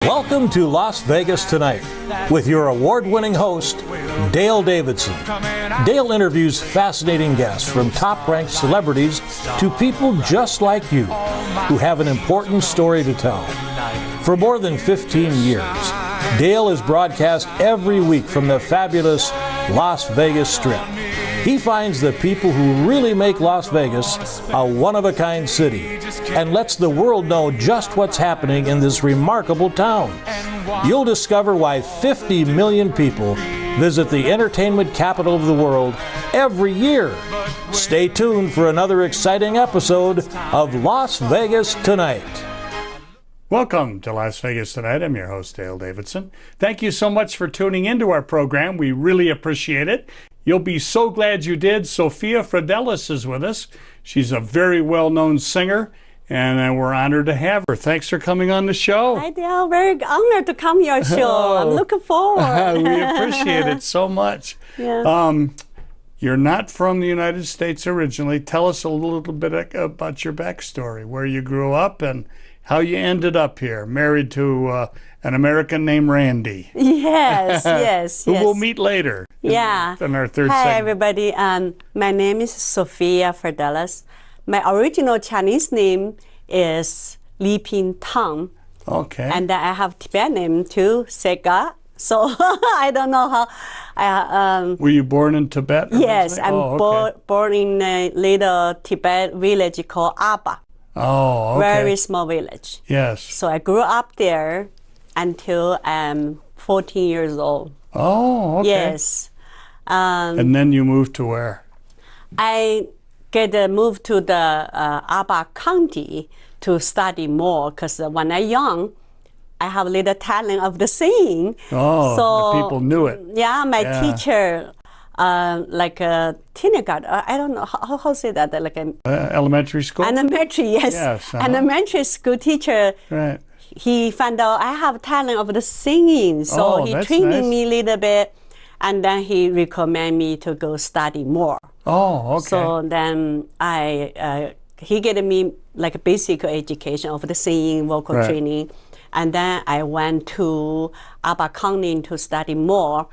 Welcome to Las Vegas Tonight with your award-winning host, DaleDavidson. Dale interviews fascinating guests from top-ranked celebrities to people just like you who have an important story to tell. For more than 15 years, Dale is broadcast every week from the fabulous Las Vegas Strip. He finds the people who really make Las Vegas a one-of-a-kind city and lets the world know just what's happening in this remarkable town. You'll discover why 50 million people visit the entertainment capital of the world every year. Stay tuned for another exciting episode of Las Vegas Tonight. Welcome to Las Vegas Tonight. I'm your host, DaleDavidson. Thank you so much for tuning into our program. We really appreciate it. You'll be so glad you did. Sophia Fradelis is with us. She's a very well-known singer, and we're honored to have her. Thanks for coming on the show. Hi, Dale. Very honored to come to your show. I'm looking forward. We appreciate it so much. Yeah. You're not from the United States originally. Tell us a little bit about your backstory, where you grew up and how you ended up here, married to an American named Randey. Yes, yes, Who yes. we'll meet later. Yeah. In our third Hi, segment. everybody. My name is Sophia Fradelis. My original Chinese name is Li Ping Tang. Okay. And I have Tibetan name too, Sega. So I don't know how. Were you born in Tibet? Yes, originally? I'm born in a little Tibet village called Aba. Oh, okay. Very small village. Yes. So I grew up there until I'm 14 years old. Oh, okay. Yes. And then you moved to where? I moved to the Aba County to study more because when I young, I have a little talent of the singing. Oh, so, the people knew it. Yeah, my teacher, like a kindergarten, I don't know, how say that? Like elementary school? elementary, yes. Yes, Elementary school teacher. Right. He found out I have talent of the singing, so he that's trained nice. me a little bit, and then he recommended me to go study more. Oh, okay. So then he gave me like a basic education of the singing, vocal Right. training, and then I went to Aba County to study more.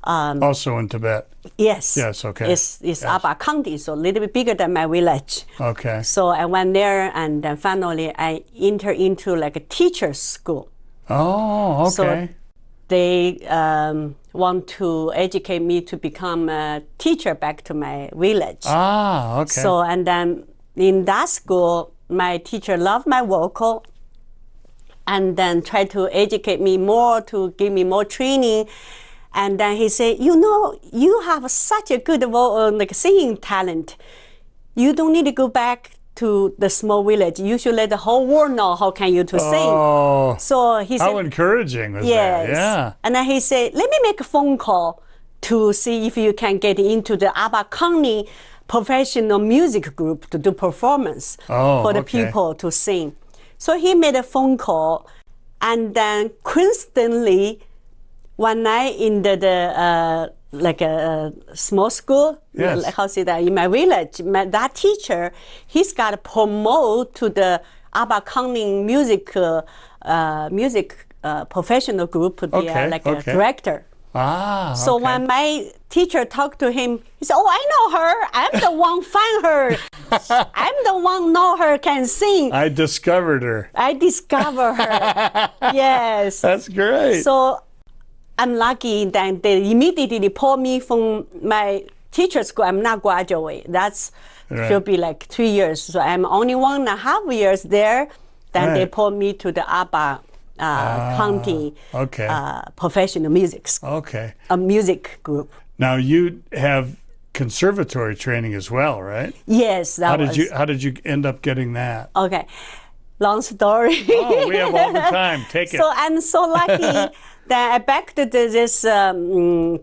Also in Tibet? Yes. Yes, okay. It's Yes. Aba County, so a little bit bigger than my village. Okay. So I went there, and then finally I entered into like a teacher's school. Oh, okay. So they want to educate me to become a teacher back to my village. Ah, okay. So, and then in that school, my teacher loved my vocal and then tried to educate me more, to give me more training. And then he said, you know, you have such a good like singing talent. You don't need to go back to the small village. You should let the whole world know how can you to sing. Oh, So he said, how encouraging was yes. that? Yeah. And then he said, let me make a phone call to see if you can get into the Aba County professional music group to do performance for the okay. people to sing. So he made a phone call, and then coincidentally, one night in the like a small school, Yes. like how say that, in my village, that teacher, he's got promoted to the Aba County music professional group, a director. Ah, So okay. when my teacher talked to him, he said, oh, I know her. I'm the one find her. I'm the one know her can sing. I discovered her. I discover her. Yes. That's great. So I'm lucky that they immediately pulled me from my teacher school. I'm not graduate. That's should be like 3 years. So I'm only 1.5 years there. Then they pulled me to the Aba County professional music school, Okay. a music group. Now you have conservatory training as well, right? Yes, that How did you end up getting that? Okay, long story. Oh, we have all the time. Take it. So I'm so lucky that I backed this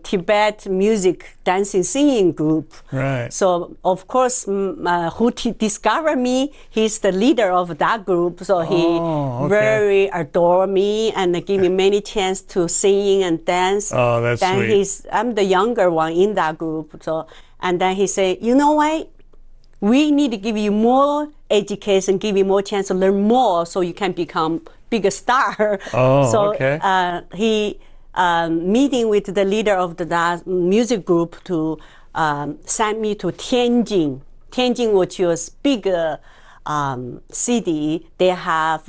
Tibet music dancing singing group. Right. So of course, who discovered me, he's the leader of that group. So he very adore me and give me many chance to sing and dance. Oh, that's then sweet. I'm the younger one in that group. So and then he said, you know what? We need to give you more education, give you more chance to learn more so you can become big star. Oh, so okay. He meeting with the leader of the music group to send me to Tianjin. Tianjin, which was big city. They have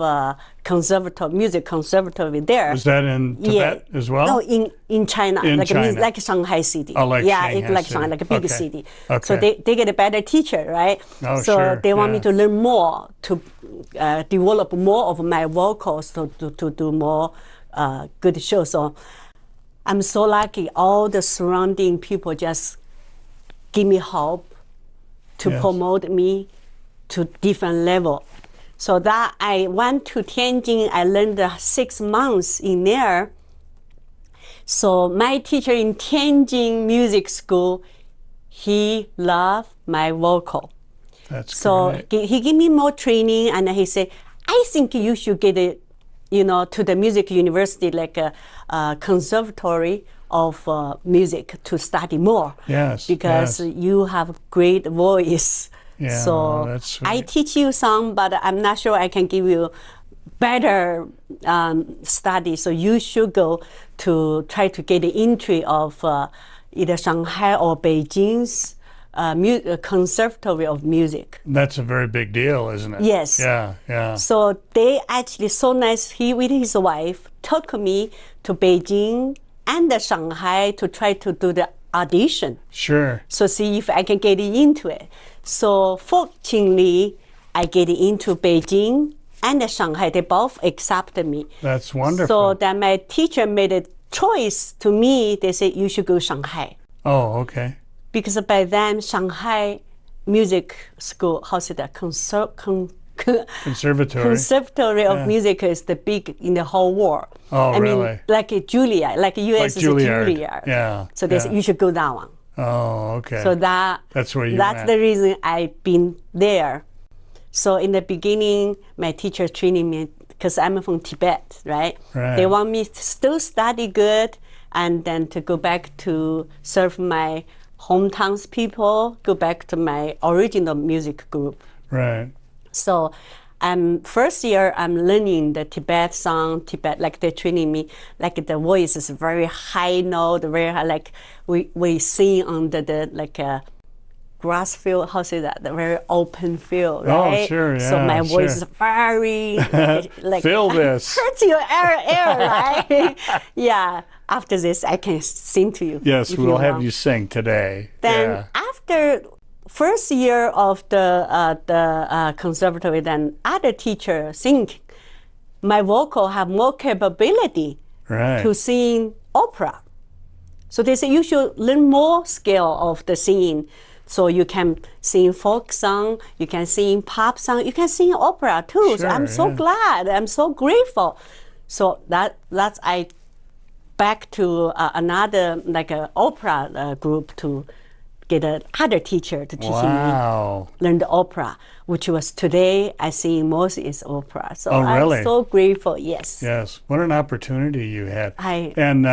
music conservatory there. Was that in Tibet as well? No, in China, In like China. Like Shanghai city. Oh, like yeah, Shanghai like city. Shanghai, like a big Okay. city. Okay. So they get a better teacher, right? Oh, so sure. they want me Yeah. to learn more, to develop more of my vocals, to do more good shows. So I'm so lucky. All the surrounding people just give me help to Yes. promote me to different level. So that I went to Tianjin, I learned 6 months in there. So my teacher in Tianjin music school, he loved my vocal. That's So great. he gave me more training, and he said, I think you should get it, to the music university, like a conservatory of music to study more. Yes, Because yes. you have great voice. Yeah, so that's sweet. I teach you some, but I'm not sure I can give you better study. So you should go to try to get the entry of either Shanghai or Beijing's conservatory of music. That's a very big deal, isn't it? Yes. Yeah, yeah. So they actually so nice. He with his wife took me to Beijing and Shanghai to try to do the audition. Sure. So see if I can get into it. So fortunately, I get into Beijing and Shanghai. They both accepted me. That's wonderful. So then my teacher made a choice to me. They said you should go Shanghai, Oh, okay. because by then Shanghai music school, how's it, Conservatory. conservatory of music is the big in the whole world. Oh, I mean, really? like a Juilliard, like US Like is a Juilliard. Juilliard. Yeah, So they yeah. said you should go that one. Oh, okay. So That's where you that's went. the reason I've been there. So in the beginning, my teacher training me, because I'm from Tibet, right? Right. They want me to still study good and then to go back to serve my hometowns people, go back to my original music group. Right. So first year I'm learning the Tibet song, like they're training me, like the voice is very high note, very high, like we sing under the like a grass field, how say that, the very open field, right? Oh, sure, So yeah, my voice sure. is very like Feel this. hurts your air, right? Yeah. After this, I can sing to you. Yes, if we'll have want. you sing today. Then Yeah. after first year of the conservatory, then other teacher think my vocal have more capability Right. to sing opera. So they say you should learn more skill of the singing. So you can sing folk song, you can sing pop song, you can sing opera too. So I'm Sure, so yeah. glad, I'm so grateful. So that's I back to another like a opera group to get another teacher to teach Wow. me learn the opera, which was today I sing most is opera. So Oh, really? I'm so grateful. Yes. Yes. What an opportunity you had. I- And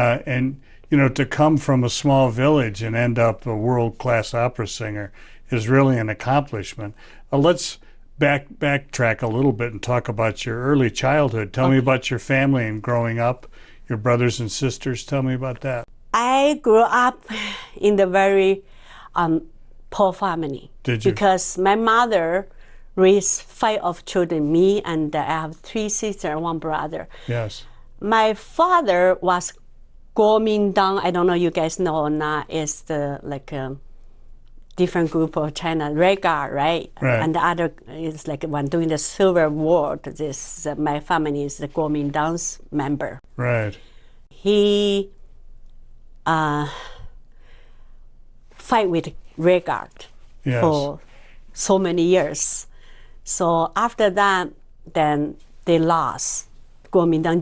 to come from a small village and end up a world-class opera singer is really an accomplishment. Let's backtrack a little bit and talk about your early childhood. Tell me about your family and growing up, your brothers and sisters. Tell me about that. I grew up in the very poor family. Did you? Because my mother raised 5 of children, me and I have 3 sisters and 1 brother. Yes. My father was Kuomintang. I don't know you guys know or not. It's the like different group of China, Red Guard, right? Right. And the other is like when doing the Civil War. This my family is the Kuomintang's member. Right. He fight with Red Guard Yes. for so many years. So after that, then they lost. Kuomintang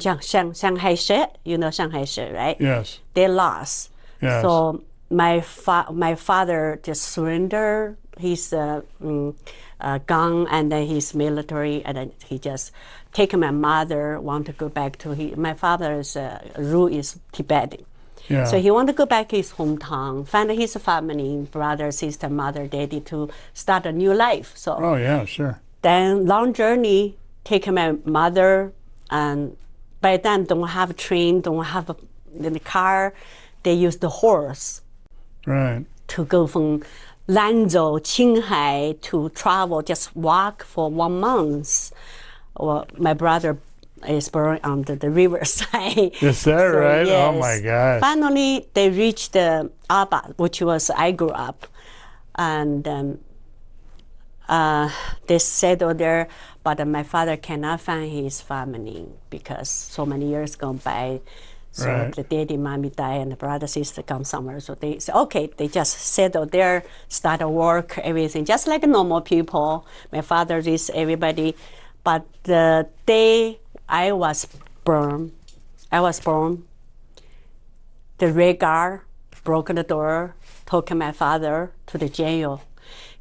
Shanghai Shi, you know Shanghai Shi, right? Yes. They lost. Yes. So my father just surrendered his gun and then his military, and then he just take my mother, want to go back to my father's root is Tibetan. Yeah. So he want to go back to his hometown, find his family, brother, sister, mother, daddy, to start a new life. So Oh, yeah, sure. then long journey, take my mother And by then, don't have train, don't have the car. They use the horse. Right. To go from Lanzhou, Qinghai to travel, just walk for 1 month. Well, my brother is born on the riverside. Is that right? Yes. Oh my gosh. Finally, they reached Aba, which was I grew up. And they settled there, but my father cannot find his family because so many years gone by. So right. the daddy, mommy died, and the brother, sister come somewhere. So they said, okay, they just settled there, start work, everything, just like normal people. My father is everybody. But the day I was born, the Red Guard broke the door, took my father to the jail.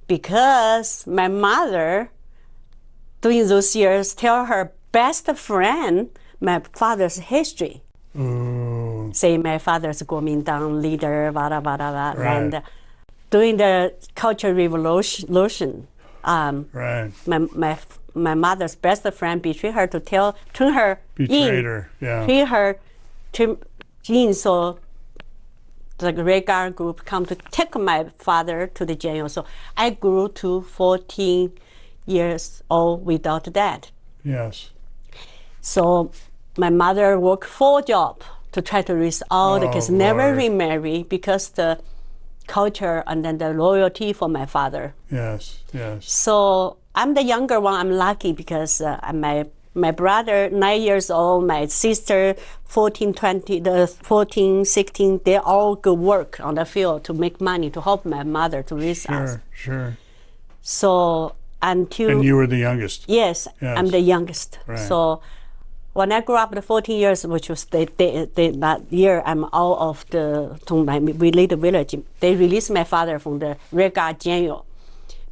Because my mother, during those years, tell her best friend my father's history. Say my father's Kuomintang leader, Right. and during the Cultural Revolution, right. my mother's best friend betrayed her to turn her Betrayed in, her, yeah. betray her in, so the Red Guard group come to take my father to the jail. So I grew to 14 years old without dad. Yes. So my mother worked 4 jobs to try to raise all the kids, never remarry because the culture and then the loyalty for my father. Yes, yes. So I'm the younger one. I'm lucky because my brother, 9 years old, my sister, 14, 16, they all go work on the field to make money to help my mother to raise us. Sure. So until... And you were the youngest? Yes, I'm the youngest. Right. So when I grew up, the 14 years, which was that year, I'm out of my related village. They released my father from the Red Guard jail.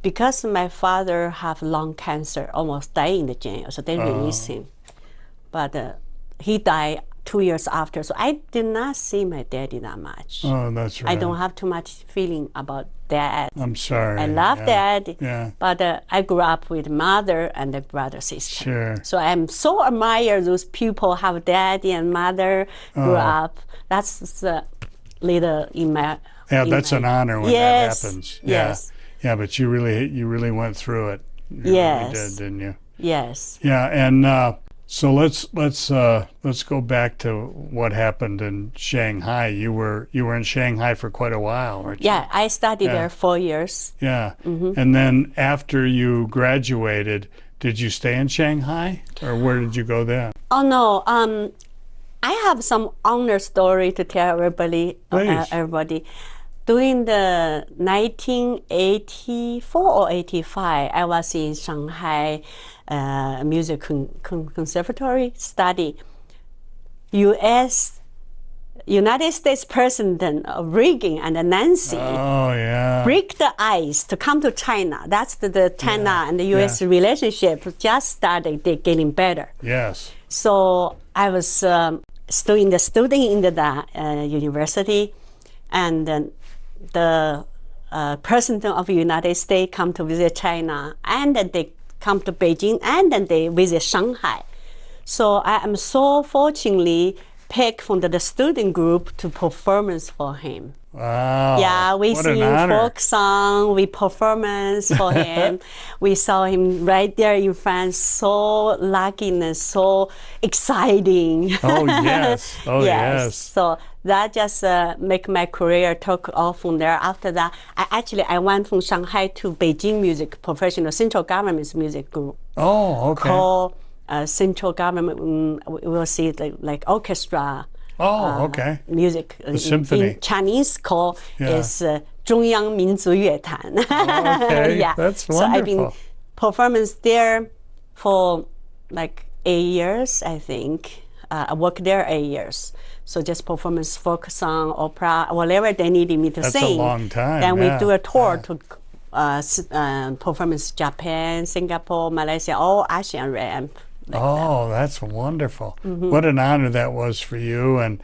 Because my father have lung cancer, almost died in the jail, so they released him. But he died 2 years after, so I did not see my daddy that much. Oh, that's right. I don't have too much feeling about dad. I'm sorry. I love dad, yeah. but I grew up with mother and the brother, sister. Sure. So I'm so admire those people have daddy and mother grew up. That's the leader in my... Yeah, that's an honor when that happens. Yeah. Yes. Yeah, but you really went through it. You really did, didn't you? Yes. Yeah, and so let's go back to what happened in Shanghai. You were in Shanghai for quite a while, weren't you? Yeah, I studied there 4 years. Yeah, and then after you graduated, did you stay in Shanghai, or where did you go then? Oh no, I have some honor story to tell everybody. Please. During the 1984 or 85, I was in Shanghai Music Conservatory study. United States President Reagan and Nancy break the ice to come to China. That's the China and the U.S. relationship just started getting better. Yes. So I was studying in the university, and then the President of the United States come to visit China, and then they come to Beijing, and then they visit Shanghai. So I am so fortunately picked from the student group to performance for him. Wow. Yeah, we sing folk song, we performance for him. We saw him right there in France, so lucky and so exciting. Oh, yes. Oh, yes. So that just make my career took off from there. After that, I went from Shanghai to Beijing Music Professional Central Government's music group. Oh, okay. Called Central Government, we will see like orchestra. Oh, okay. Music. Symphony. In Chinese call is 中央民族乐团. Okay, that's wonderful. So I've been performance there for like 8 years, I think. I worked there 8 years. So just performance, folk song, opera, whatever they needed me to sing. That's a long time. Then we do a tour to performance Japan, Singapore, Malaysia, all ASEAN ramp. That's wonderful. What an honor that was for you, and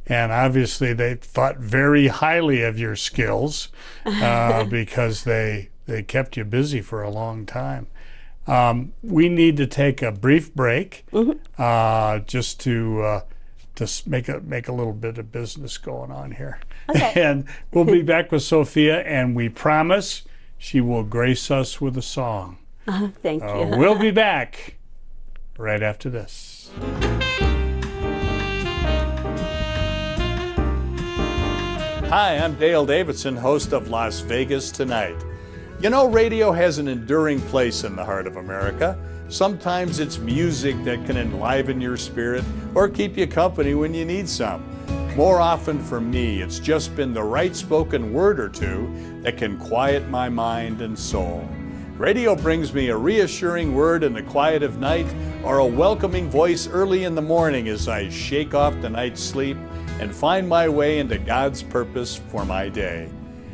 obviously they thought very highly of your skills because they kept you busy for a long time. We need to take a brief break just to make a little bit of business going on here. Okay. And we'll be back with Sophia, and we promise she will grace us with a song. Thank you. We'll be back right after this. Hi, I'm DaleDavidson, host of Las Vegas Tonight. You know, radio has an enduring place in the heart of America. Sometimes it's music that can enliven your spirit or keep you company when you need some. More often for me, it's just been the right spoken word or two that can quiet my mind and soul. Radio brings me a reassuring word in the quiet of night or a welcoming voice early in the morning as I shake off the night's sleep and find my way into God's purpose for my day.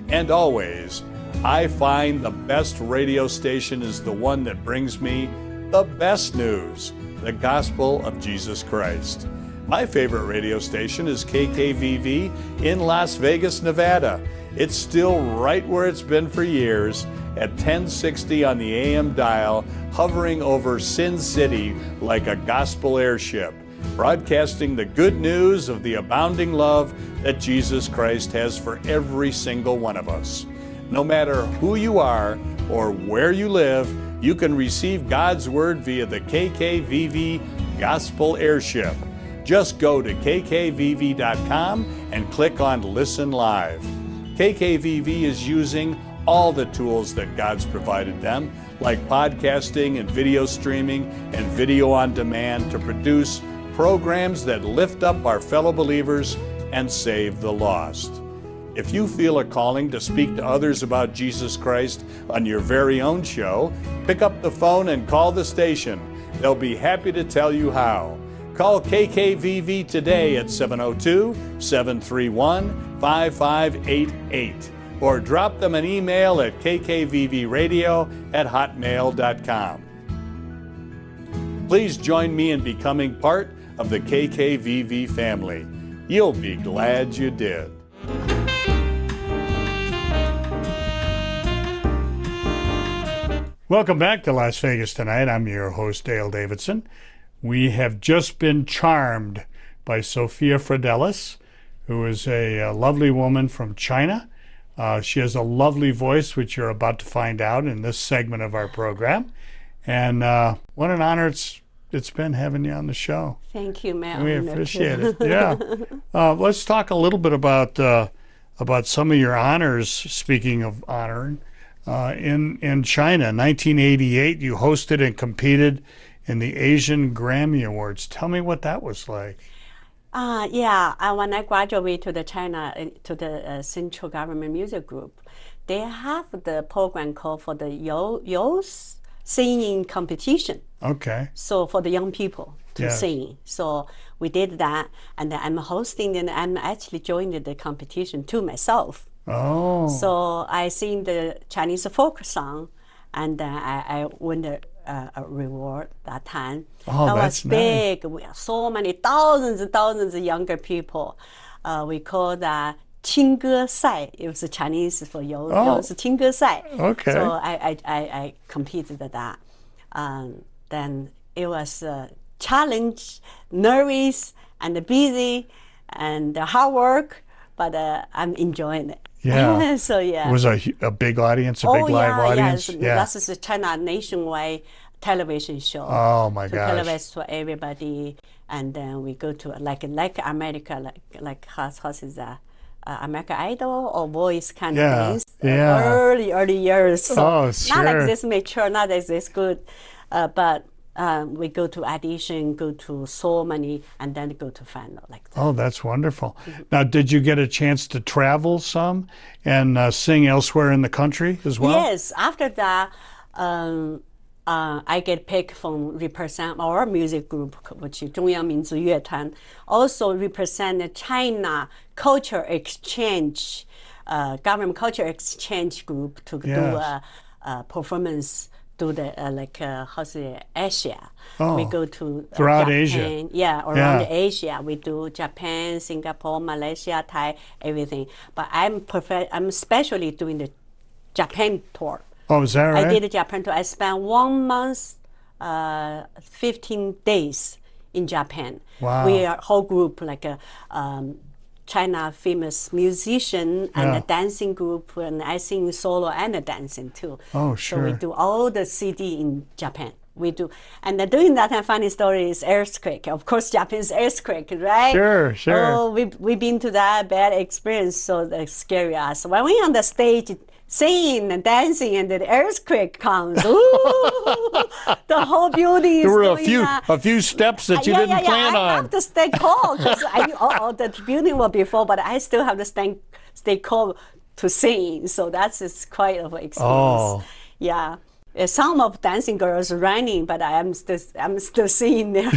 And always, I find the best radio station is the one that brings me the best news, the gospel of Jesus Christ. My favorite radio station is KKVV in Las Vegas, Nevada. It's still right where it's been for years, at 1060 on the AM dial, hovering over Sin City like a gospel airship, broadcasting the good news of the abounding love that Jesus Christ has for every single one of us. No matter who you are or where you live, you can receive God's Word via the KKVV Gospel Airship. Just go to kkvv.com and click on Listen Live. KKVV is using all the tools that God's provided them, like podcasting and video streaming and video on demand, to produce programs that lift up our fellow believers and save the lost. If you feel a calling to speak to others about Jesus Christ on your very own show, pick up the phone and call the station. They'll be happy to tell you how. Call KKVV today at 702-731-5588 or drop them an email at kkvvradio@hotmail.com. Please join me in becoming part of the KKVV family. You'll be glad you did. Welcome back to Las Vegas Tonight. I'm your host, DaleDavidson. We have just been charmed by Sophia Fradelis, who is a lovely woman from China. She has a lovely voice, which you're about to find out in this segment of our program. And what an honor it's been having you on the show. Thank you, ma'am. We appreciate it. Yeah. Let's talk a little bit about some of your honors. Speaking of honoring, in China, 1988, you hosted and competed in the Asian Grammy Awards. Tell me what that was like. When I graduated to the China, to the Central Government Music Group, they have the program called for the youth singing competition. Okay. So for the young people to sing. So we did that, and I'm hosting, and I'm actually joined the competition too myself. Oh. So I sing the Chinese folk song, and I won the reward that time. Oh, that that's was big. We have so many thousands and thousands of younger people. We call that 青歌赛. It was Chinese for 有是青歌赛. Okay. So I competed at that. Then it was a challenge, nervous and busy and hard work, but I'm enjoying it. Yeah. So yeah. It was a big audience, a big live audience. Yes. That is a China nationwide television show. Oh my gosh. Television for everybody, and then we go to like America, like how is that? American Idol or Voice kind of things. Early years. So sure. Not like this mature, not like this good, but. We go to audition, go to so many, and then go to final like that. Oh, that's wonderful. Now, did you get a chance to travel some and sing elsewhere in the country as well? Yes. After that, I get picked from represent our music group, which is 中央民族乐团, also represent the China culture exchange, government culture exchange group to do a performance. Do the Asia. We go to throughout Japan. Asia. Yeah, around Asia. We do Japan, Singapore, Malaysia, Thai, everything. But I'm especially doing the Japan tour. Oh, is that right? I did Japan tour. I spent 1 month, 15 days in Japan. Wow. We are a whole group, like a China famous musician and a dancing group, and I sing solo and a dancing too. Oh, sure. So we do all the CD in Japan. We do, and during that time, funny story is earthquake. Of course, Japan's earthquake, right? Sure, sure. Oh, we've been to that bad experience, so that scary us. When we on the stage singing and dancing, and the earthquake comes, ooh, the whole building is There were going a few steps that you didn't plan I on. have to stay calm because I knew the building will be full, but I still have to stay calm to sing. So that's just quite an experience. Oh. Yeah. Some of dancing girls running, but I'm still singing there.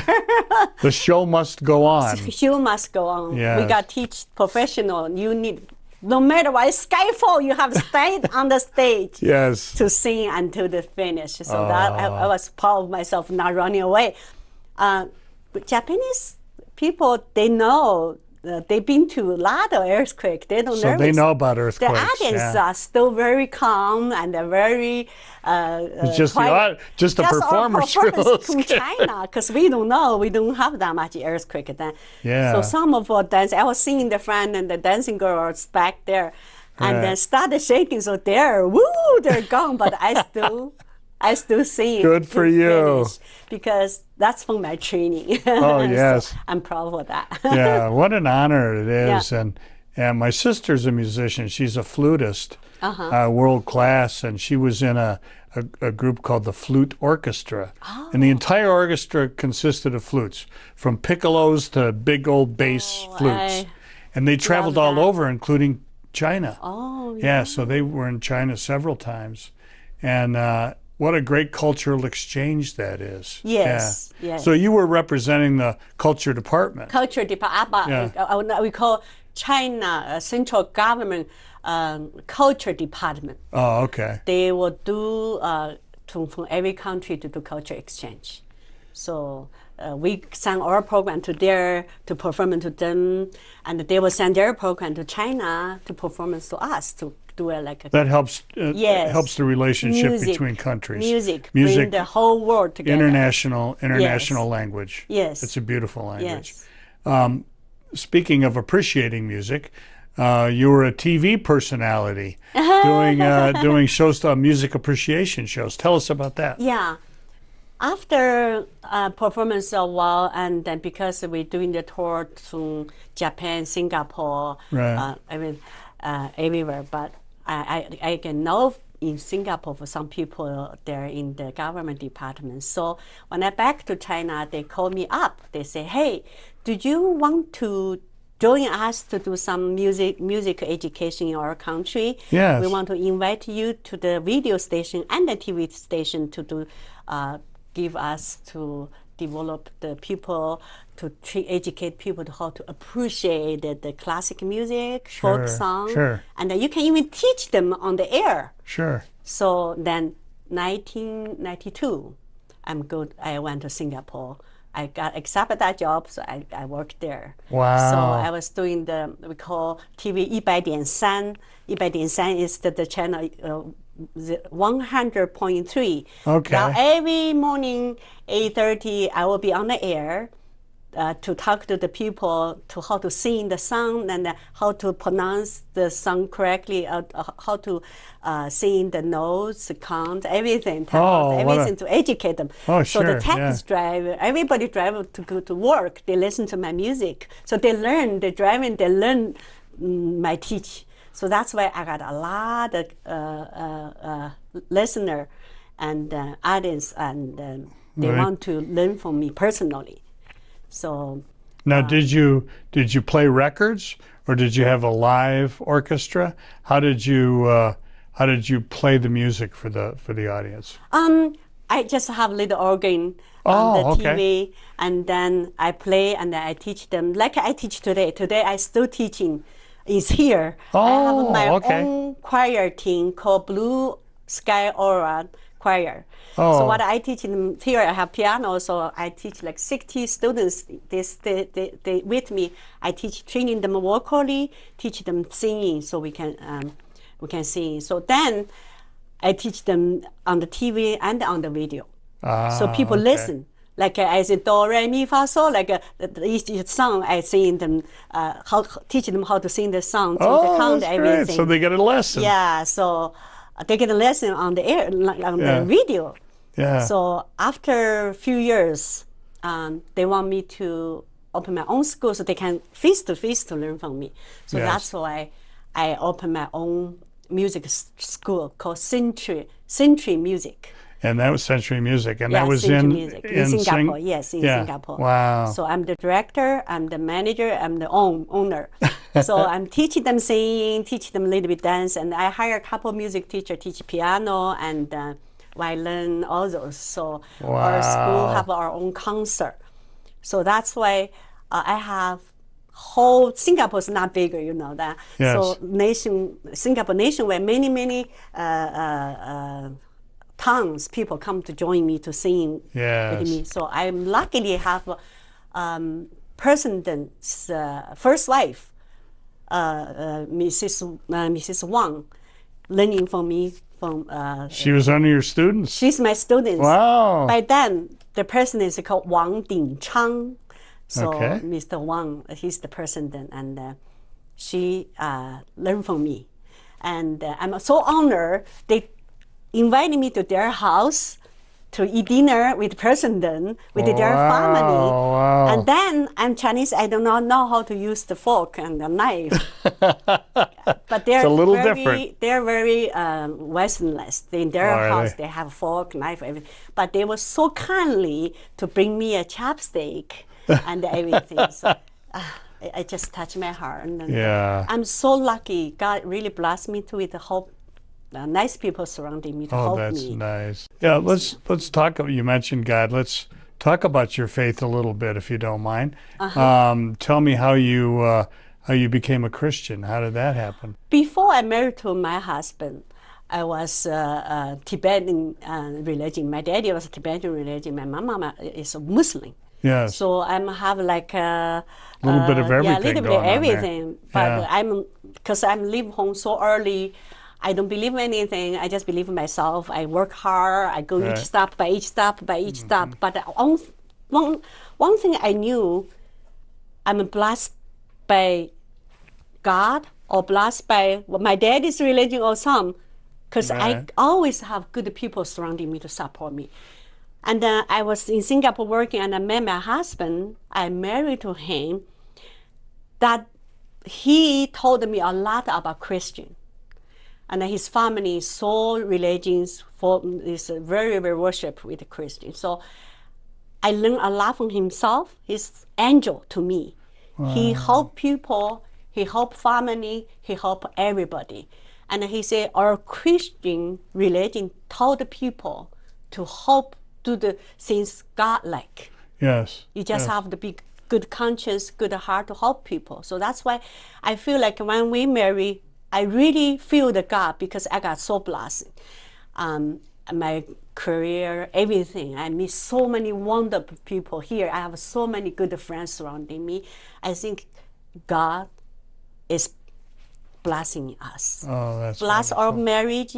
The show must go on. The show must go on. Yes. We got teach professional. You need, no matter what, skyfall, you have to stay on the stage. Yes. To sing until the finish. So that I was proud of myself not running away. But Japanese people, they know. They've been to a lot of earthquakes. They don't know. So they know about earthquakes. The audience are still very calm and they're very it's just just the performance from China, because we don't know. We don't have that much earthquake then. Yeah. So some of our dance, I was seeing the friend and the dancing girls back there, and then started shaking. So they're gone, but I still sing. Good for you. Because that's from my training. Oh, yes. So I'm proud of that. Yeah, what an honor it is. Yeah. And my sister's a musician. She's a flutist, world class, and she was in a group called the Flute Orchestra. Oh. And the entire orchestra consisted of flutes, from piccolos to big old bass flutes. And they traveled all over, including China. Oh, yeah. So they were in China several times. And what a great cultural exchange that is. Yes, yes. So you were representing the culture department. Culture department. We call China central government culture department. Oh, okay. They will do from every country to do culture exchange. So we send our program to perform to them, and they will send their program to China to performance to us to do it like a. That helps. Helps the relationship between countries. Music, bring the whole world together. International language. Yes. It's a beautiful language. Yes. Speaking of appreciating music, you were a TV personality doing shows, music appreciation shows. Tell us about that. Yeah. After performance a while, and then because we're doing the tour to Japan, Singapore, right. Everywhere, but I can know in Singapore for some people they're in the government department. So when I back to China, they call me up. They say, "Hey, do you want to join us to do some music education in our country? Yes. We want to invite you to the radio station and the TV station to do." Give us to develop the people, to educate people to how to appreciate the classic music, folk song, and then you can even teach them on the air. Sure. So then, 1992, I went to Singapore. I got accepted that job, so I worked there. Wow. So I was doing we call TV 100.3. 100.3 is the channel. 100.3. Okay. Now every morning, 8:30, I will be on the air to talk to the people to how to sing the song and how to pronounce the song correctly, how to sing the notes, count, everything, everything to educate them. Oh, so the taxi driver, everybody drive to go to work, they listen to my music. So they learn, they learn my teach. So that's why I got a lot of listener and audience, and they want to learn from me personally. So now, did you play records, or did you have a live orchestra? How did you play the music for the audience? I just have little organ on the TV, and then I play and then I teach them like I teach today. Today I still teaching. Is here. I have my own choir team called Blue Sky Aura Choir. So what I teach in here, I have piano, so I teach like 60 students. They with me. I training them vocally, teach them singing, so we can sing. So then, I teach them on the TV and on the video. So people okay. listen. Like I say do, re, mi, fa, sol, like each song I sing them, teach them how to sing the song, to count that's everything. great. So they get a lesson. Yeah, so they get a lesson on the air, on the video. Yeah. So after a few years, they want me to open my own school so they can face-to-face to learn from me. So that's why I opened my own music school called Century Music. And that was Century Music, and that was in Singapore. Yes, in Singapore. Wow. So I'm the director, I'm the manager, I'm the owner. So I'm teaching them singing, teaching them a little bit dance, and I hire a couple of music teachers, teach piano and violin, all those. So our school have our own concert. So that's why I have whole Singapore is not bigger, you know that. Yes. So Singapore nationwide, many tons people come to join me to sing with me. So I'm luckily have President's first wife, Mrs. Wang, learning from me. She was one of your students? She's my student. Wow. By then, the president is called Wang Dingchang. So Mr. Wang, he's the president, and she learned from me. And I'm so honored. They invited me to their house to eat dinner with the president, with their family. Wow. And then I'm Chinese, I do not know how to use the fork and the knife. But they're it's a little very, different. They're very westernized. In their house, they have fork, knife, everything. But they were so kindly to bring me a chopstick and everything. So I just touched my heart. And I'm so lucky. God really blessed me with the hope. Nice people surrounding me to help me. Oh, that's nice. Yeah, let's talk. You mentioned God. Let's talk about your faith a little bit, if you don't mind. Tell me how you became a Christian. How did that happen? Before I married to my husband, I was Tibetan religion. My daddy was Tibetan religion. My mama is a Muslim. Yes. So I'm have like a little bit of everything. Yeah, a little bit of everything. But Yeah. because I'm leave home so early. I don't believe in anything. I just believe in myself. I work hard. I go each step by each step by each step. But one thing I knew, I'm blessed by God or blessed by my daddy's religion or some, because I always have good people surrounding me to support me. And I was in Singapore working, and I met my husband. I married to him. That he told me a lot about Christian. And his family is so religious, is very, very worship with the Christian. So I learned a lot from himself. He's angel to me. Wow. He helped people, he helped family, he helped everybody. And he said our Christian religion taught the people to help do the things God-like. Yes. You just have to be good conscience, good heart to help people. So that's why I feel like when we marry, I really feel the God because I got so blessed. My career, everything. I meet so many wonderful people here. I have so many good friends surrounding me. I think God is blessing us. Oh, that's bless wonderful. our marriage,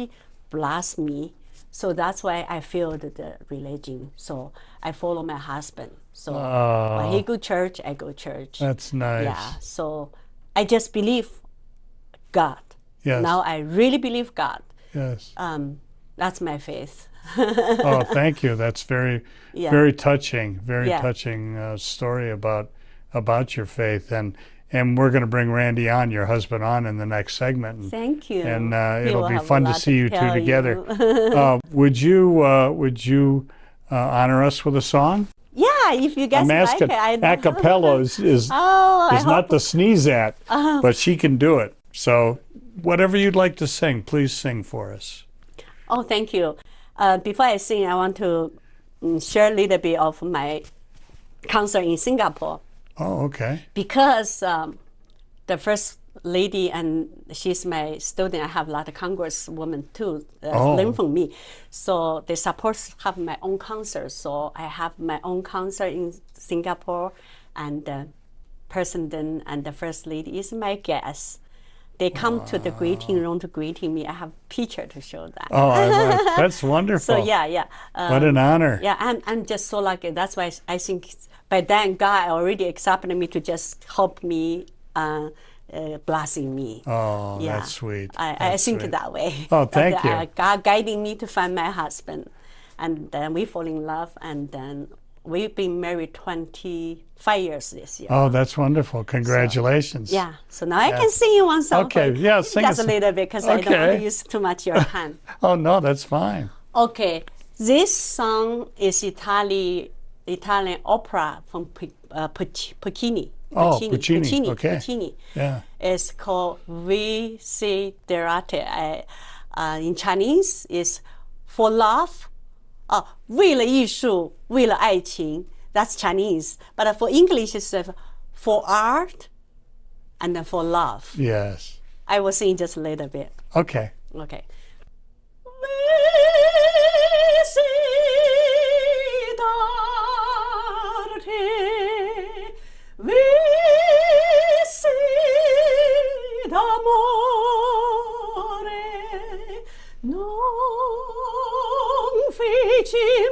bless me. So that's why I feel the religion. So I follow my husband. So when he go church, I go church. That's nice. Yeah. So I just believe God. Yes. Now I really believe God. Yes. That's my faith. Oh, thank you. That's very touching. Very touching story about your faith. And we're going to bring Randey on, your husband, on in the next segment. And, thank you. And it'll be fun to see you two together. Would you honor us with a song? Yeah, if you guys like it. A cappella is not to sneeze at, but she can do it. So whatever you'd like to sing, please sing for us. Oh, thank you. Before I sing, I want to share a little bit of my concert in Singapore. Oh, okay. Because the first lady, and she's my student, I have a lot of congresswomen too, learn from me. So they support have my own concert. So I have my own concert in Singapore, and the president and the first lady is my guest. They come to the greeting room to greeting me. I have picture to show that. Oh, that's wonderful. So yeah. What an honor. Yeah, I'm just so lucky. That's why I think by then God already accepted me to just help me, blessing me. Oh, yeah. that's sweet. I think that way. Oh, thank you. God guiding me to find my husband, and then we fall in love, and then we've been married 25 years this year. Oh, that's wonderful. Congratulations. So, yeah. So now I can sing you one song. Okay, yeah, sing just us. a little bit because I don't want to use too much your time. Oh, no, that's fine. Okay. This song is Italian opera from Puccini. Oh, Puccini. Okay. Puccini. Yeah. It's called Presidential. In Chinese is for love. 为了艺术，为了爱情. That's Chinese. But for English, it's for art and for love. Yes. I will sing just a little bit. Okay. Okay.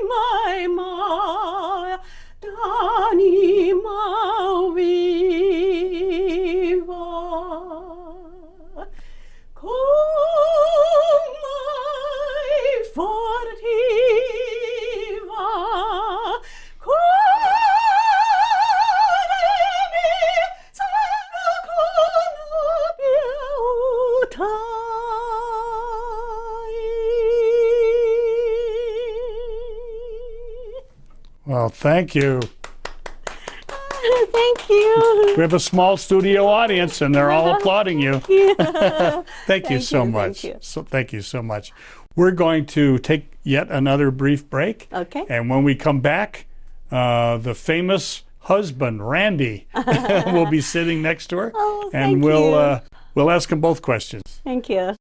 Mai mai d'anima viva con mai fortiva cuore mio sarà conosciuta. Well, thank you. Thank you. We have a small studio audience, and they're all applauding you. Yeah. Thank you so much. Thank you. So thank you so much. We're going to take yet another brief break. Okay. And when we come back, the famous husband, Randey, will be sitting next to her. Oh, and we'll ask him both questions. Thank you.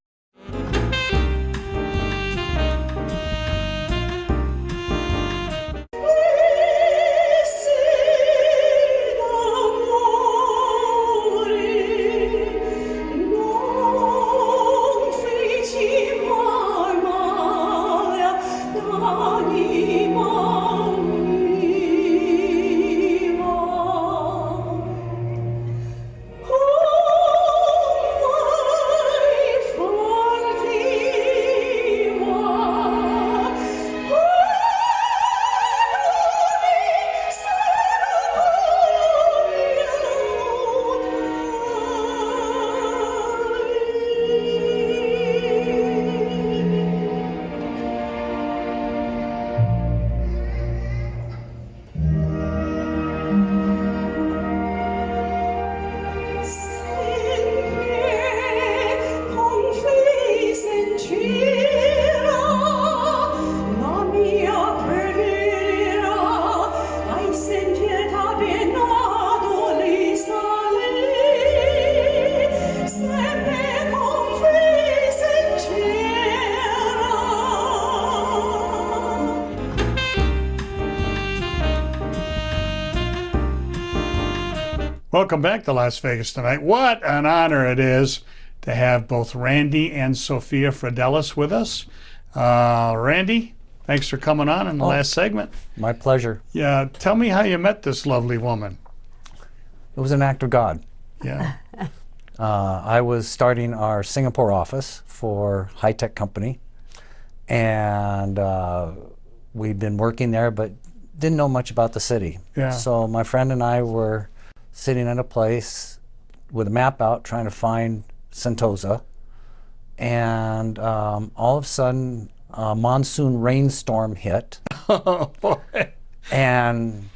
Welcome back to Las Vegas Tonight. What an honor it is to have both Randey and Sophia Fradelis with us. Randey, thanks for coming on in the last segment. My pleasure. Yeah, tell me how you met this lovely woman. It was an act of God. Yeah. I was starting our Singapore office for a high-tech company, and we'd been working there but didn't know much about the city. Yeah. So my friend and I were sitting at a place with a map out trying to find Sentosa, and all of a sudden a monsoon rainstorm hit. Oh, boy. And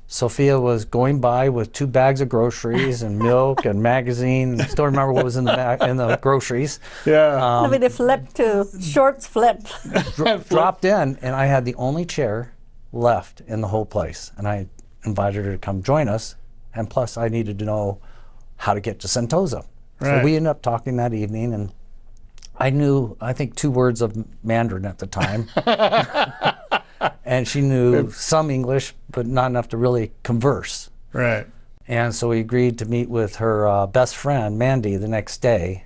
Sophia was going by with 2 bags of groceries and milk and magazine. I still remember what was in the groceries. Yeah. Maybe they flipped to shorts flipped. Dropped in, and I had the only chair left in the whole place. And I invited her to come join us, and plus I needed to know how to get to Sentosa. Right. So we ended up talking that evening, and I knew, I think, 2 words of Mandarin at the time. And she knew some English, but not enough to really converse. Right. And so we agreed to meet with her best friend, Randey, the next day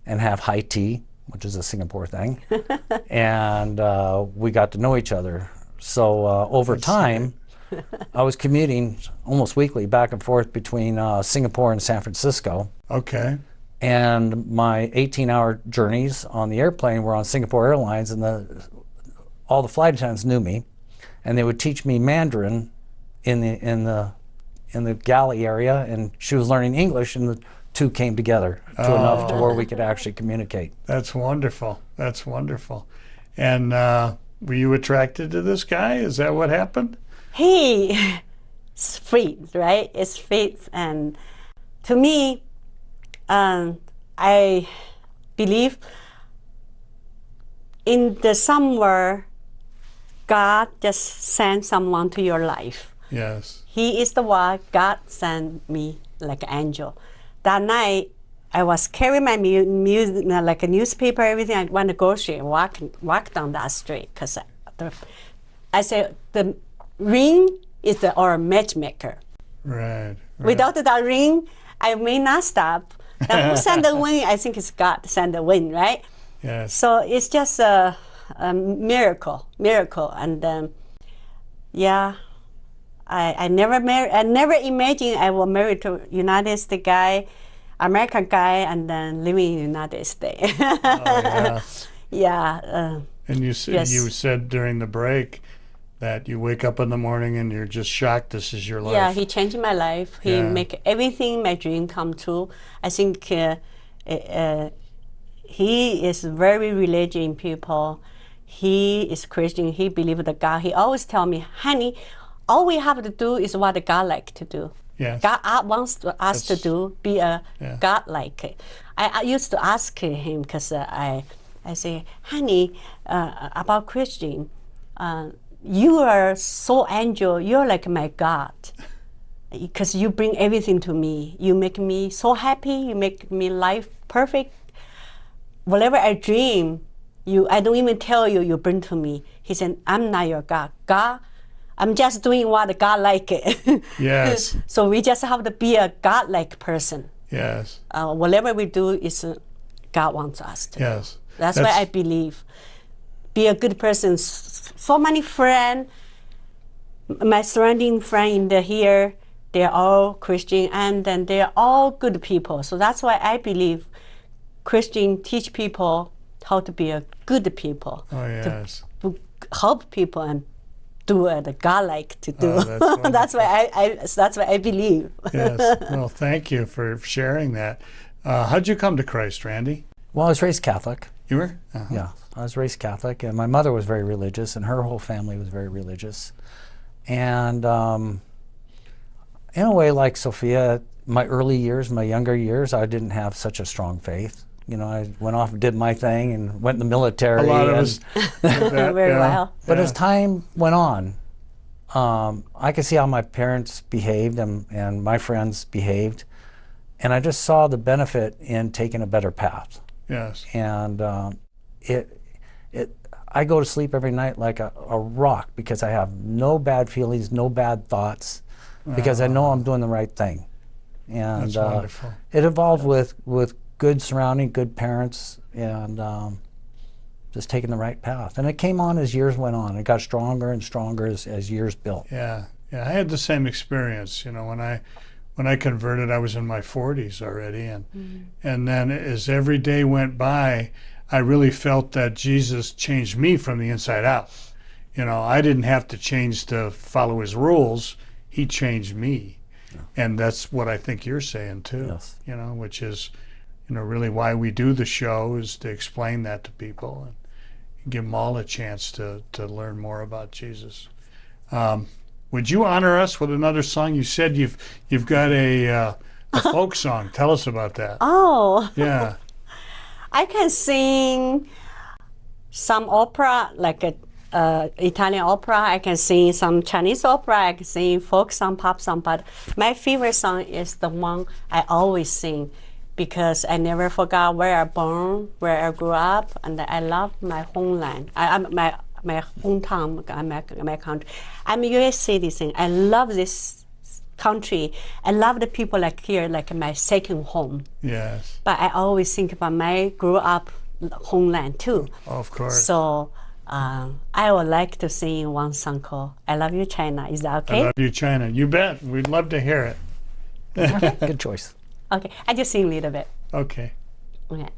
and have high tea, which is a Singapore thing. And we got to know each other. So over time, I was commuting almost weekly back and forth between Singapore and San Francisco. Okay. And my 18-hour journeys on the airplane were on Singapore Airlines, and all the flight attendants knew me, and they would teach me Mandarin in the galley area, and she was learning English, and the two came together to enough to where we could actually communicate. That's wonderful. That's wonderful. And were you attracted to this guy? Is that what happened? He is faith, right? It's faith, and to me, I believe in the somewhere God just sent someone to your life. Yes. He is the one God sent me like an angel. That night, I was carrying my music, like a newspaper, everything. I went to grocery and walk down that street because I said the ring is our matchmaker. Right. Without that ring, I may not stop. Then who sent the wind? I think it's God sent the wind, right? Yes. So it's just a miracle. And yeah, I never imagined I will marry to United States guy, American guy, and then living in the United States. Yeah. Yeah. And you yes. said during the break that you wake up in the morning and you're just shocked this is your life. Yeah, he changed my life. He make everything my dream come true. I think he is very religious people. He is Christian. He believes in God. He always tell me, honey, all we have to do is what God like to do. Yes. God wants us to do, be a God-like. I used to ask him because I say, honey, about Christian, you are so angel, you're like my God. Because you bring everything to me. You make me so happy, you make me life perfect. Whatever I dream, I don't even tell you, you bring to me. He said, I'm not your God. God, I'm just doing what God like it. Yes. So we just have to be a God-like person. Yes. Whatever we do is God wants us to. Yes. That's why I believe. Be a good person. So many friends, my surrounding friends in here, they're all Christian, and then they're all good people. So that's why I believe Christian teach people how to be a good people. Oh, yes. To help people and do what God like to do. Oh, that's why I believe. Yes. Well, thank you for sharing that. How'd you come to Christ, Randey? Well, I was raised Catholic. You were? Yeah, I was raised Catholic, and my mother was very religious, and her whole family was very religious. And in a way, like Sophia, my early years, my younger years, I didn't have such a strong faith. You know, I went off and did my thing and went in the military. A lot of us did that, very well. But as time went on, I could see how my parents behaved and my friends behaved, and I just saw the benefit in taking a better path. Yes. And I go to sleep every night like a rock because I have no bad feelings, no bad thoughts, because I know I'm doing the right thing. And that's wonderful. It evolved with good surrounding, good parents, and just taking the right path. And it came on as years went on. It got stronger and stronger as years built. Yeah. Yeah. I had the same experience. You know, when I converted, I was in my 40s already, and then as every day went by, I really felt that Jesus changed me from the inside out. You know, I didn't have to change to follow his rules. He changed me. Yeah. And that's what I think you're saying too. Yes. You know, which is, you know, really why we do the show is to explain that to people and give them all a chance to learn more about Jesus. Would you honor us with another song? You said you've got a folk song. Tell us about that. Oh. Yeah. I can sing some opera, like Italian opera. I can sing some Chinese opera. I can sing folk song, pop song. But my favorite song is the one I always sing because I never forgot where I born, where I grew up, and I love my homeland. My hometown, my country. I'm a U.S. citizen. I love this country. I love the people like here, like my second home. Yes. But I always think about my grew up homeland too. Of course. So I would like to sing one song called "I Love You, China." Is that okay? I love you, China. You bet. We'd love to hear it. Good choice. Okay, I just sing a little bit. Okay. Okay.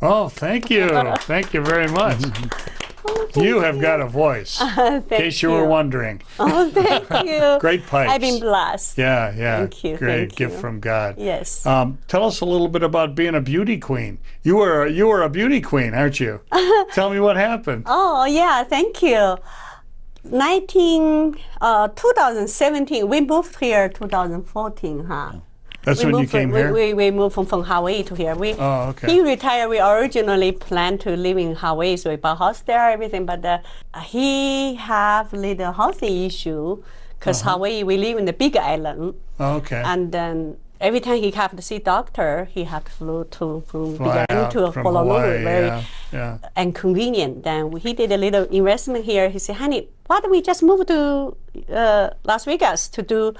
Oh, thank you. Thank you very much. You have got a voice, in case you were wondering. Oh, thank you. Great pipes. I've been blessed. Yeah, yeah. Thank you. Great Thank gift you. from God. Yes. Tell us a little bit about being a beauty queen. You were a beauty queen, aren't you? Tell me what happened. Oh, yeah, thank you. 2017, we moved here 2014, huh? That's when you came here? We moved from Hawaii to here. Oh, okay. He retired. We originally planned to live in Hawaii, so we bought a house there, everything. But he have little health issue because Hawaii, we live in the big island. Oh, okay. And then every time he have to see doctor, he have to fly from big Fly island out to from Honolulu. Hawaii, Very yeah. inconvenient. Then he did a little investment here. He said, honey, why don't we just move to Las Vegas to do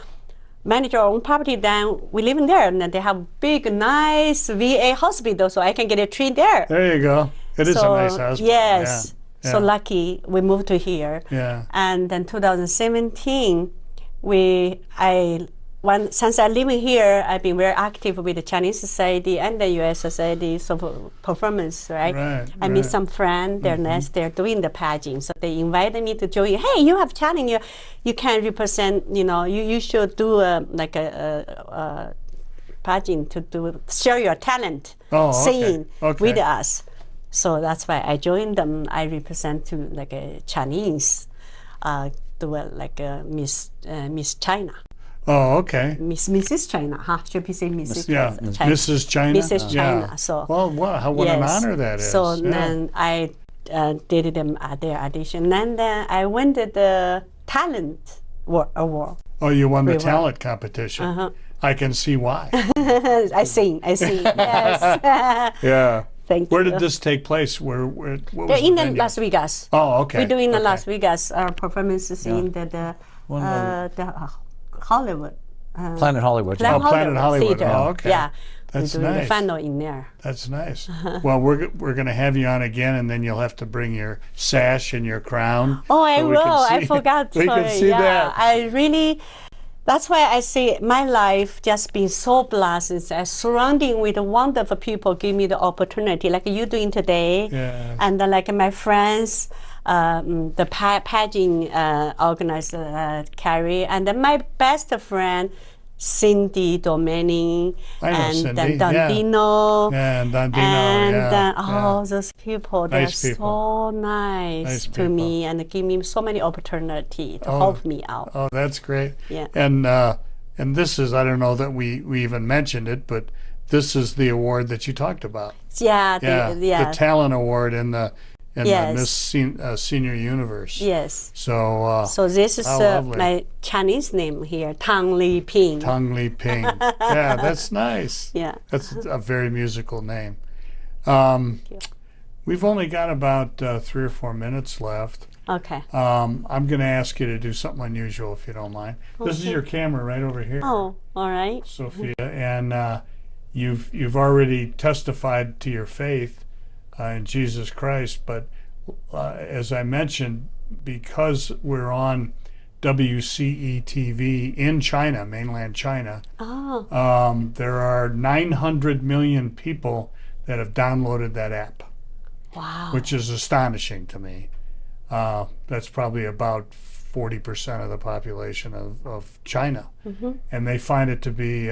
manage our own property? Then we live in there, and then they have big, nice VA hospital, so I can get a treat there. There you go. It is a nice hospital. Yes. Yeah. So lucky we moved to here. Yeah. And then 2017, since I live in here, I've been very active with the Chinese Society and the U.S. Society for performance, right? I meet some friends, they're nice, they're doing the pageant. So they invited me to join. Hey, you have talent, you can represent, you should do a pageant to share your talent, singing with us. So that's why I joined them. I represent to like a Chinese, Miss China. Oh, okay. Mrs. China, huh? Should we say Mrs. Yeah, China? Mrs. China. Mrs. China. Yeah. So well, what an honor that is. So then I did them at their audition, and then I won the talent award. Oh, you won the talent competition. I can see why. I sing. Yes. Yeah. Thank Where you. did this take place? What was They're in the venue? Las Vegas. Oh, okay. We're doing the okay. Las Vegas performances in the Hollywood. Planet Hollywood. Planet Hollywood. Theater. Oh, okay. Yeah. That's we're doing nice. the final in there. That's nice. Well, we're going to have you on again, and then you'll have to bring your sash and your crown. Oh, I so we will. can see, I forgot. We can see that. I really. That's why I say my life just been so blessed. It's surrounding with wonderful people give me the opportunity, like you doing today, Yes. and then like my friends, the pageant organizer Carrie, and then my best friend Cindy Domenic, and Cindy, then Dandino, Yeah, and Dandino, and yeah. all those people. They're Nice people. so nice to people. me and give me so many opportunity to help me out. Oh, that's great. Yeah. And this is, I don't know that we even mentioned it, but this is the award that you talked about. Yeah, The talent award in the Yes. Miss Senior Universe. Yes. So So this is lovely. my Chinese name here, Tang Li Ping. Tang Li Ping. Yeah, that's nice. Yeah. That's a very musical name. We've only got about 3 or 4 minutes left. Okay. I'm going to ask you to do something unusual, if you don't mind. This is your camera right over here, Oh, all right. Sophia, and you've already testified to your faith in Jesus Christ. But as I mentioned, because we're on WCE-TV in China, mainland China, there are 900 million people that have downloaded that app. Wow. Which is astonishing to me. That's probably about 40% of the population of China. And they find it to be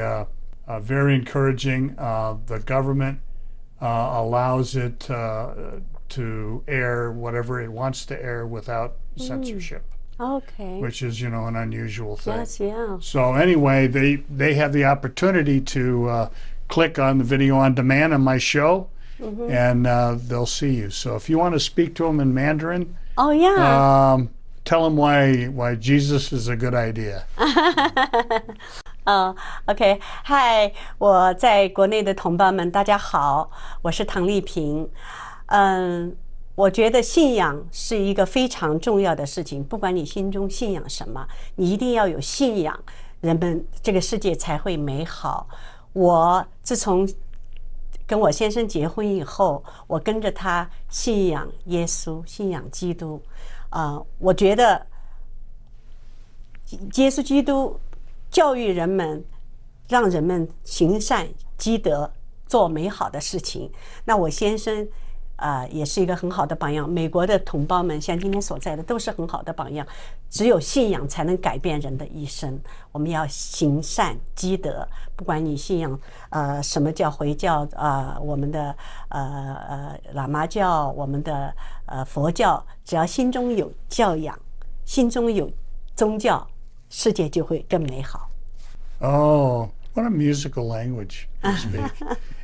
very encouraging. The government allows it to air whatever it wants to air without censorship, Okay. which is, you know, an unusual thing. Yes, yeah. So anyway, they have the opportunity to click on the video on demand on my show, and they'll see you. So if you want to speak to them in Mandarin, Oh, yeah. tell them why Jesus is a good idea. OK， 嗨，我在国内的同胞们，大家好，我是唐丽萍。我觉得信仰是一个非常重要的事情，不管你心中信仰什么，你一定要有信仰，人们这个世界才会美好。我自从跟我先生结婚以后，我跟着他信仰耶稣，信仰基督。我觉得耶稣基督教育人们，让人们行善积德，做美好的事情。那我先生也是一个很好的榜样。美国的同胞们，像今天所在的，都是很好的榜样。只有信仰才能改变人的一生。我们要行善积德，不管你信仰什么叫回教，我们的喇嘛教，我们的佛教，只要心中有教养，心中有宗教，世界就会更美好。Oh, what a musical language you speak.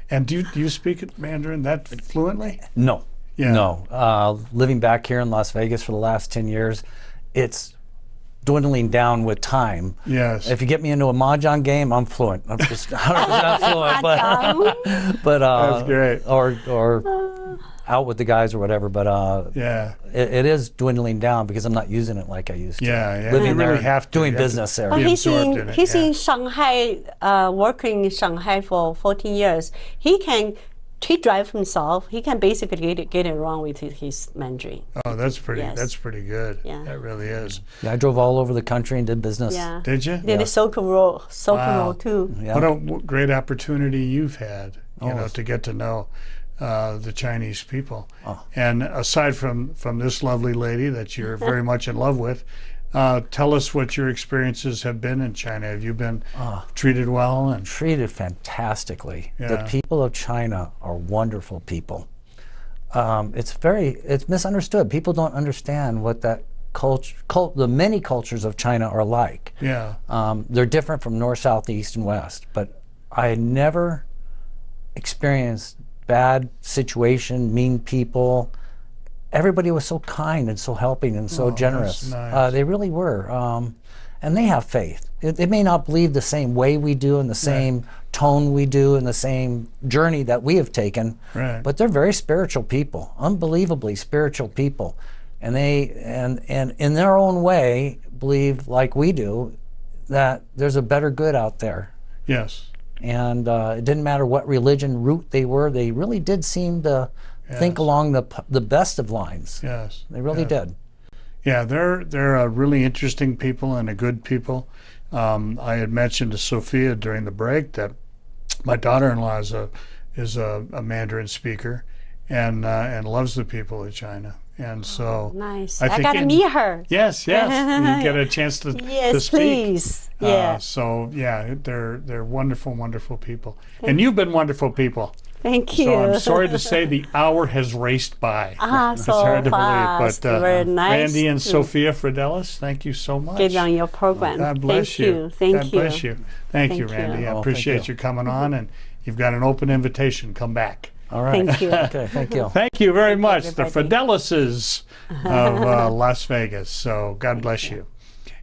And do you speak Mandarin that fluently? No. Yeah. No. Living back here in Las Vegas for the last 10 years, it's dwindling down with time. Yes. If you get me into a mahjong game, I'm fluent. I'm just 100% fluent. But That's great. Or out with the guys or whatever. But Yeah. it is dwindling down because I'm not using it like I used to. Yeah. Living You there, really have to. doing You have to business there. be He's absorbed in it, he's yeah. in Shanghai, working in Shanghai for 14 years. He drive himself. He can basically get around with his Mandarin. Oh, that's pretty. Yes. That's pretty good. Yeah. That really is. Yeah, I drove all over the country and did business. Yeah. Did you? Did the Silk Road too. Yeah. What a great opportunity you've had, you know, it's- to get to know the Chinese people. Oh. And aside from this lovely lady that you're very much in love with, tell us what your experiences have been in China. Have you been treated well? And Treated fantastically. Yeah. The people of China are wonderful people. It's misunderstood. People don't understand what that the many cultures of China are like. yeah, They're different from north, south, east, and west. But I never experienced bad situation, mean people. Everybody was so kind and so helping and so generous. that's nice. They really were. And they have faith. They may not believe the same way we do, in the same tone we do, in the same journey that we have taken. Right. But they're very spiritual people, unbelievably spiritual people. And and in their own way believe, like we do, that there's a better good out there. yes, And it didn't matter what religion root they were, they really did seem to think along the best of lines. yes. They really did. Yeah, they're a really interesting people and a good people. I had mentioned to Sophia during the break that my daughter-in-law is a Mandarin speaker and loves the people of China. And so Nice. I I think gotta in- meet her. Yes, you get a chance to Yes, speak. please. Yeah. So yeah, they're wonderful, wonderful people, and you've been wonderful people. Thank you. So I'm sorry to say the hour has raced by. It's so hard to fast. believe, but Very nice Randy and to Sophia Fradelis, thank you so much. get on your program. God bless Thank you. you. Thank God you. bless you. Thank you, Thank Randy. you. I Oh, appreciate thank you coming on, and you've got an open invitation. Come back. All right. Thank you. Okay, thank you. Thank you very much, the everybody. Fridelises of Las Vegas. So God bless you.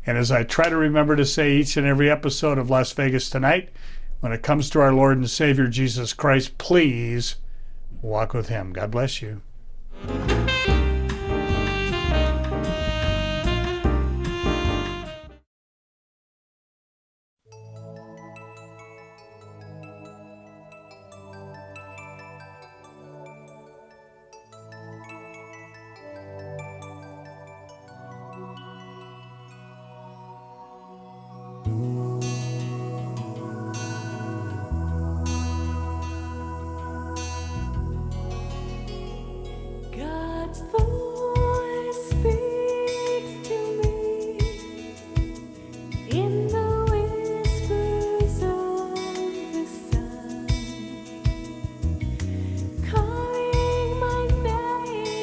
And as I try to remember to say each and every episode of Las Vegas Tonight, when it comes to our Lord and Savior Jesus Christ, please walk with Him. God bless you. God's voice speaks to me in the whispers of the sun, calling my name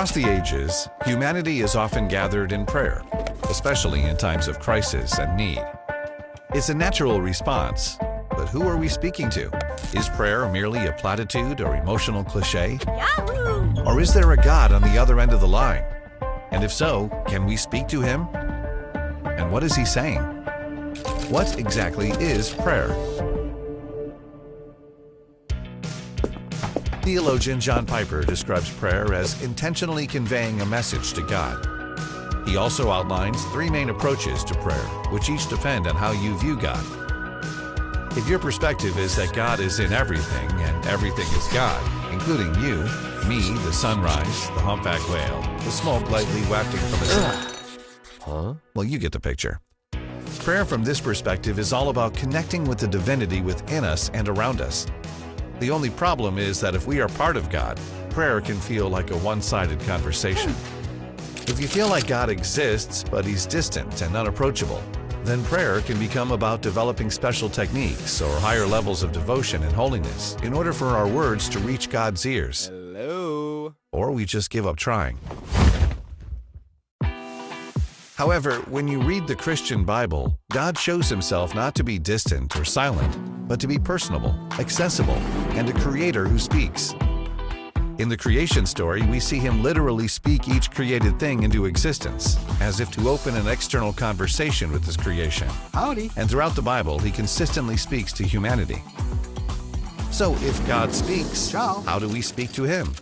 Across the ages, humanity is often gathered in prayer, especially in times of crisis and need. It's a natural response, but who are we speaking to? Is prayer merely a platitude or emotional cliche? Yahoo! Or is there a God on the other end of the line? And if so, can we speak to him? And what is he saying? What exactly is prayer? Theologian John Piper describes prayer as intentionally conveying a message to God. He also outlines 3 main approaches to prayer, which each depend on how you view God. If your perspective is that God is in everything and everything is God, including you, me, the sunrise, the humpback whale, the smoke lightly wafting from the sun, well, you get the picture. Prayer from this perspective is all about connecting with the divinity within us and around us. The only problem is that if we are part of God, prayer can feel like a one-sided conversation. If you feel like God exists, but he's distant and unapproachable, then prayer can become about developing special techniques or higher levels of devotion and holiness in order for our words to reach God's ears. Hello? Or we just give up trying. However, when you read the Christian Bible, God shows himself not to be distant or silent, but to be personable, accessible, and a creator who speaks. In the creation story, we see him literally speak each created thing into existence, as if to open an external conversation with his creation. Howdy. And throughout the Bible, he consistently speaks to humanity. So if God speaks, Ciao. how do we speak to him?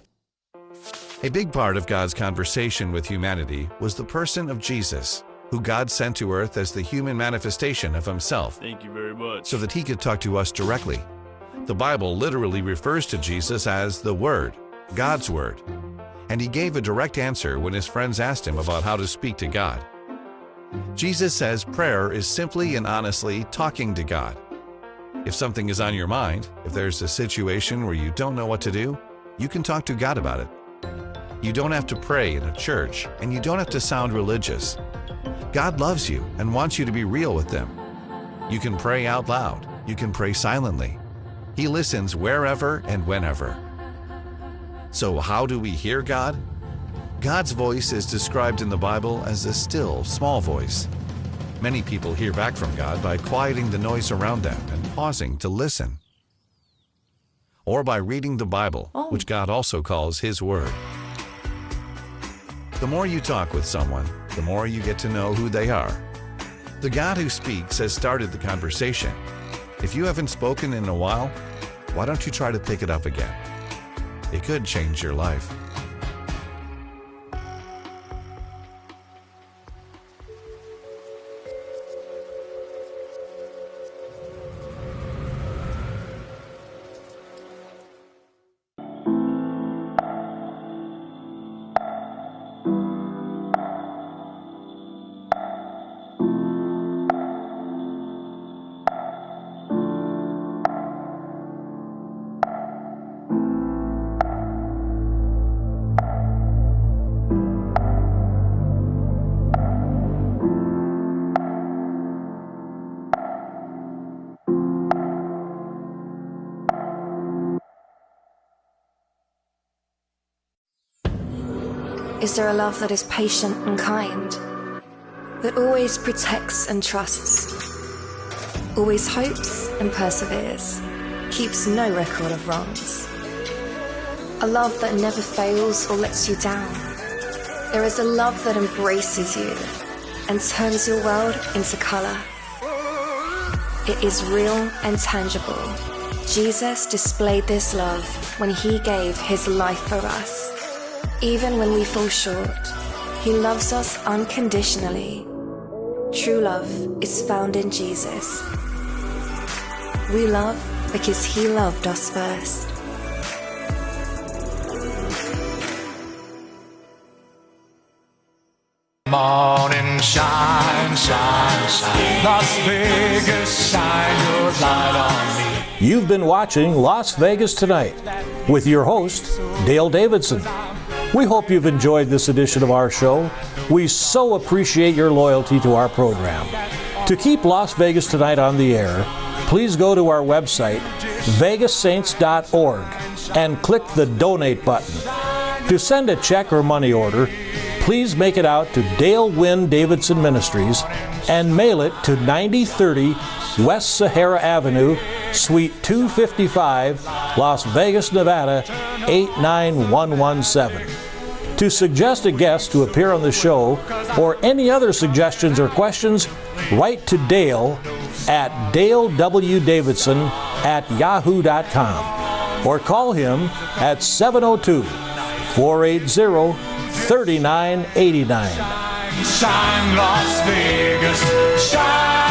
A big part of God's conversation with humanity was the person of Jesus, who God sent to earth as the human manifestation of himself. Thank you very much. So that he could talk to us directly. The Bible literally refers to Jesus as the Word, God's Word. And he gave a direct answer when his friends asked him about how to speak to God. Jesus says prayer is simply and honestly talking to God. If something is on your mind, if there's a situation where you don't know what to do, you can talk to God about it. You don't have to pray in a church, and you don't have to sound religious. God loves you and wants you to be real with him. You can pray out loud. You can pray silently. He listens wherever and whenever. So how do we hear God? God's voice is described in the Bible as a still, small voice. Many people hear back from God by quieting the noise around them and pausing to listen. Or by reading the Bible, which God also calls his Word. The more you talk with someone, the more you get to know who they are. The God who speaks has started the conversation. If you haven't spoken in a while, why don't you try to pick it up again? It could change your life. Is there a love that is patient and kind, that always protects and trusts, always hopes and perseveres, keeps no record of wrongs? A love that never fails or lets you down. There is a love that embraces you and turns your world into color. It is real and tangible. Jesus displayed this love when he gave his life for us. Even when we fall short, he loves us unconditionally. True love is found in Jesus. We love because he loved us first. Morning shine, shine, shine. Las Vegas, shine your light on me. You've been watching Las Vegas Tonight with your host, Dale Davidson. We hope you've enjoyed this edition of our show. We so appreciate your loyalty to our program. To keep Las Vegas Tonight on the air, please go to our website, vegassaints.org, and click the donate button. To send a check or money order, please make it out to Dale Wynn Davidson Ministries and mail it to 9030 West Sahara Avenue, Suite 255, Las Vegas, Nevada 89117. To suggest a guest to appear on the show or any other suggestions or questions, write to Dale at DaleWDavidson@yahoo.com or call him at 702-480-3989. Shine, Las Vegas, shine.